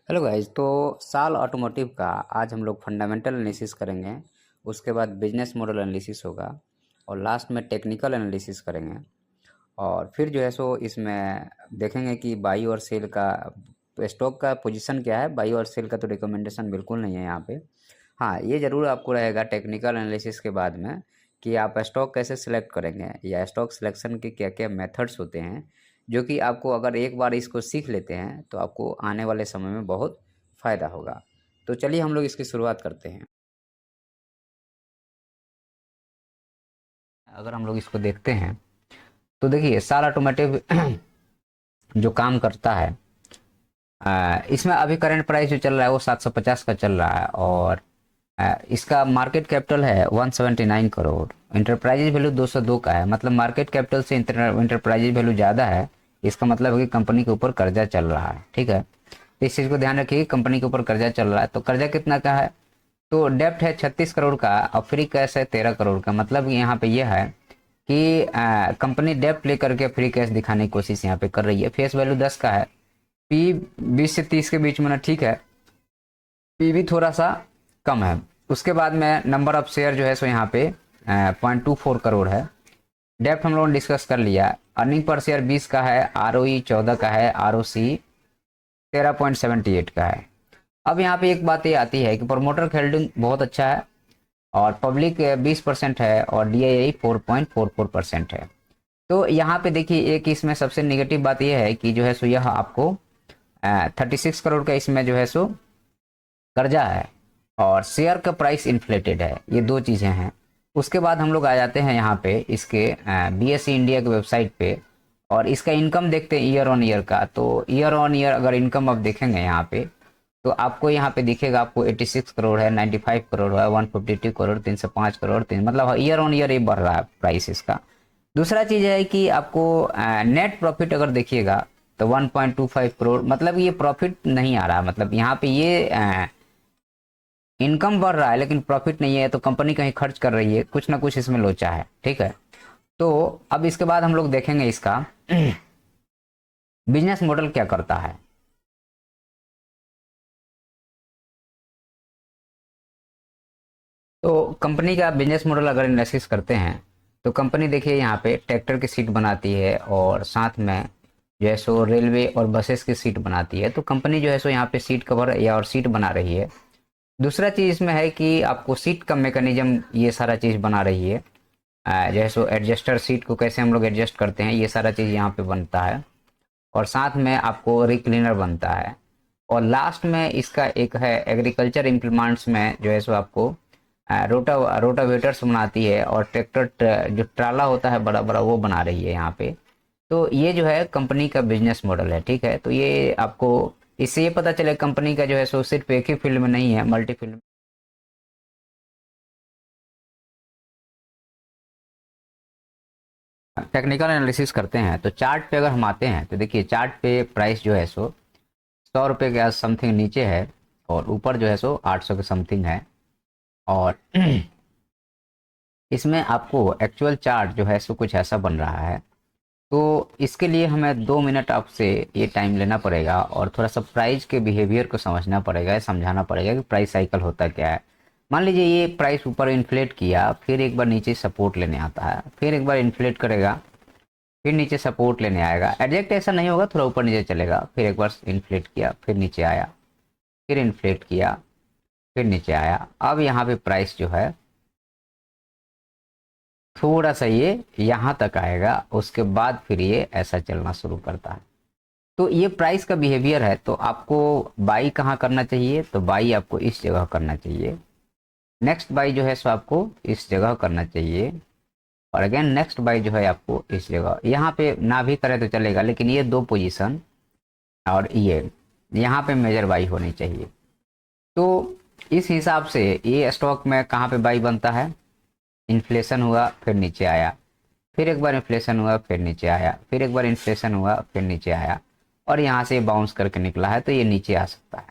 Hello guys. तो साल automotive का आज हम लोग फंडामेंटल एनालिसिस करेंगे। उसके बाद बिजनेस मॉडल एनालिसिस होगा और लास्ट में टेक्निकल एनालिसिस करेंगे। और फिर जो है सो इसमें देखेंगे कि बाई और सेल का स्टॉक का पोजीशन क्या है। बाई और सेल का तो रिकमेंडेशन बिल्कुल नहीं है यहाँ पे। हाँ, ये ज़रूर आपको रहेगा टेक्निकल एनालिसिस के बाद में कि आप स्टॉक कैसे सिलेक्ट करेंगे या स्टॉक सिलेक्शन के क्या क्या मेथड्स होते हैं, जो कि आपको अगर एक बार इसको सीख लेते हैं तो आपको आने वाले समय में बहुत फ़ायदा होगा। तो चलिए हम लोग इसकी शुरुआत करते हैं। अगर हम लोग इसको देखते हैं तो देखिए सारा ऑटोमेटिव जो काम करता है, इसमें अभी करंट प्राइस जो चल रहा है वो 750 का चल रहा है और इसका मार्केट कैपिटल है 179 करोड़। इंटरप्राइजेज वैल्यू 202 का है, मतलब मार्केट कैपिटल से इंटरप्राइजेज वैल्यू ज़्यादा है। इसका मतलब है कि कंपनी के ऊपर कर्जा चल रहा है। ठीक है, तो इस चीज़ को ध्यान रखिए, कंपनी के ऊपर कर्जा चल रहा है। तो कर्जा कितना का है? तो डेप्ट है 36 करोड़ का और फ्री कैश है 13 करोड़ का। मतलब यहाँ पे यह है कि कंपनी डेप्ट लेकर के फ्री कैश दिखाने की कोशिश यहाँ पे कर रही है। फेस वैल्यू 10 का है, पी 20 से 30 के बीच में ना, ठीक है। पी भी थोड़ा सा कम है। उसके बाद में नंबर ऑफ शेयर जो है सो यहाँ पे 0.24 करोड़ है। डेप्ट हम लोगों ने डिस्कस कर लिया। अर्निंग पर शेयर 20 का है, आरओई 14 का है, आरओसी 13.78 का है। अब यहाँ पे एक बात ये आती है कि प्रोमोटर होल्डिंग बहुत अच्छा है और पब्लिक 20% है और डीआईआई 4.44% है। तो यहाँ पे देखिए एक इसमें सबसे नेगेटिव बात यह है कि जो है सो यह आपको 36 करोड़ का इसमें जो है सो कर्जा है और शेयर का प्राइस इन्फ्लेटेड है। ये दो चीज़ें हैं। उसके बाद हम लोग आ जाते हैं यहाँ पे इसके बीएसई इंडिया के वेबसाइट पे और इसका इनकम देखते हैं ईयर ऑन ईयर का। तो ईयर ऑन ईयर अगर इनकम आप देखेंगे यहाँ पे तो आपको यहाँ पे दिखेगा, आपको 86 करोड़ है, 95 करोड़ है, 152 करोड़, 305 करोड़, तीन, मतलब ईयर ऑन ईयर ये बढ़ रहा है प्राइस इसका। दूसरा चीज़ है कि आपको नेट प्रॉफिट अगर देखिएगा तो 1.25 करोड़, मतलब ये प्रॉफिट नहीं आ रहा। मतलब यहाँ पे ये इनकम बढ़ रहा है लेकिन प्रॉफिट नहीं है, तो कंपनी कहीं खर्च कर रही है, कुछ ना कुछ इसमें लोचा है। ठीक है, तो अब इसके बाद हम लोग देखेंगे इसका बिजनेस मॉडल क्या करता है। तो कंपनी का बिजनेस मॉडल अगर एनालिसिस करते हैं तो कंपनी देखिए यहाँ पे ट्रैक्टर की सीट बनाती है और साथ में जो है सो रेलवे और बसेस की सीट बनाती है। तो कंपनी जो है सो यहाँ पे सीट कवर या और सीट बना रही है। दूसरा चीज़ इसमें है कि आपको सीट का मैकेनिज्म ये सारा चीज़ बना रही है। जो है सो एडजस्टर सीट को कैसे हम लोग एडजस्ट करते हैं, ये सारा चीज़ यहाँ पे बनता है और साथ में आपको रिक्लीनर बनता है। और लास्ट में इसका एक है एग्रीकल्चर इम्प्लीमेंट्स में जो है सो आपको रोटावेटर्स बनाती है और ट्रैक्टर जो ट्राला होता है बड़ा बड़ा वो बना रही है यहाँ पे। तो ये जो है कंपनी का बिजनेस मॉडल है। ठीक है, तो ये आपको इससे ये पता चले कंपनी का जो है सो सिर्फ एक ही फील्ड में नहीं है, मल्टी फील्ड। टेक्निकल एनालिसिस करते हैं तो चार्ट पे अगर हम आते हैं तो देखिए चार्ट पे प्राइस जो है सो 100 रुपये के समथिंग नीचे है और ऊपर जो है सो 800 के समथिंग है। और इसमें आपको एक्चुअल चार्ट जो है सो कुछ ऐसा बन रहा है। तो इसके लिए हमें 2 मिनट आपसे ये टाइम लेना पड़ेगा और थोड़ा सा प्राइस के बिहेवियर को समझना पड़ेगा, समझाना पड़ेगा कि प्राइस साइकिल होता क्या है। मान लीजिए ये प्राइस ऊपर इन्फ्लेट किया, फिर एक बार नीचे सपोर्ट लेने आता है, फिर एक बार इन्फ्लेट करेगा, फिर नीचे सपोर्ट लेने आएगा। एग्जैक्ट ऐसा नहीं होगा, थोड़ा ऊपर नीचे चलेगा, फिर एक बार इन्फ्लेट किया, फिर नीचे आया, फिर इन्फ्लेट किया, फिर नीचे आया। अब यहाँ पे प्राइस जो है थोड़ा सा ये यहाँ तक आएगा, उसके बाद फिर ये ऐसा चलना शुरू करता है। तो ये प्राइस का बिहेवियर है। तो आपको बाई कहाँ करना चाहिए? तो बाई आपको इस जगह करना चाहिए। नेक्स्ट बाई जो है सो आपको इस जगह करना चाहिए और अगेन नेक्स्ट बाई जो है आपको इस जगह। यहाँ पे ना भी करे तो चलेगा, लेकिन ये दो पोजीशन और ये यहाँ पे मेजर बाई होनी चाहिए। तो इस हिसाब से ये स्टॉक में कहाँ पे बाई बनता है? इन्फ्लेशन हुआ फिर नीचे आया, फिर एक बार इन्फ्लेशन हुआ फिर नीचे आया, फिर एक बार इन्फ्लेशन हुआ फिर नीचे आया और यहाँ से बाउंस करके निकला है, तो ये नीचे आ सकता है।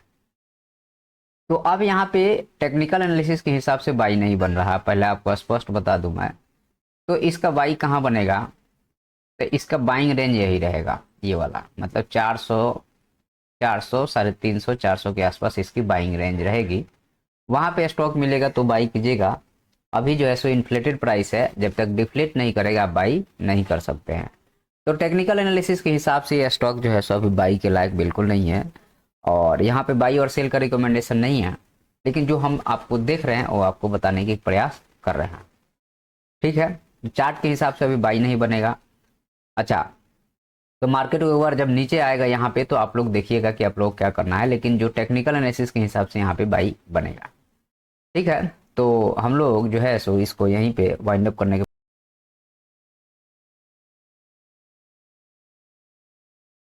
तो अब यहाँ पे टेक्निकल एनालिसिस के हिसाब से बाई नहीं बन रहा, पहले आपको स्पष्ट बता दूं मैं। तो इसका बाई कहाँ बनेगा? तो इसका बाइंग रेंज यही रहेगा, ये वाला, मतलब 400 400, 350, 400 के आसपास इसकी बाइंग रेंज रहेगी। वहाँ पे स्टॉक मिलेगा तो बाई कीजिएगा। अभी जो है सो इन्फ्लेटेड प्राइस है, जब तक डिफ्लेट नहीं करेगा आप बाई नहीं कर सकते हैं। तो टेक्निकल एनालिसिस के हिसाब से ये स्टॉक जो है सो अभी बाई के लायक बिल्कुल नहीं है, और यहाँ पे बाई और सेल का रिकमेंडेशन नहीं है, लेकिन जो हम आपको देख रहे हैं वो आपको बताने की प्रयास कर रहे हैं। ठीक है, चार्ट के हिसाब से अभी बाई नहीं बनेगा। अच्छा, तो मार्केट ओवर जब नीचे आएगा यहाँ पे तो आप लोग देखिएगा कि आप लोग क्या करना है, लेकिन जो टेक्निकल एनालिसिस के हिसाब से यहाँ पे बाई बनेगा। ठीक है, तो हम लोग जो है सो इसको यहीं पे वाइंड अप करने के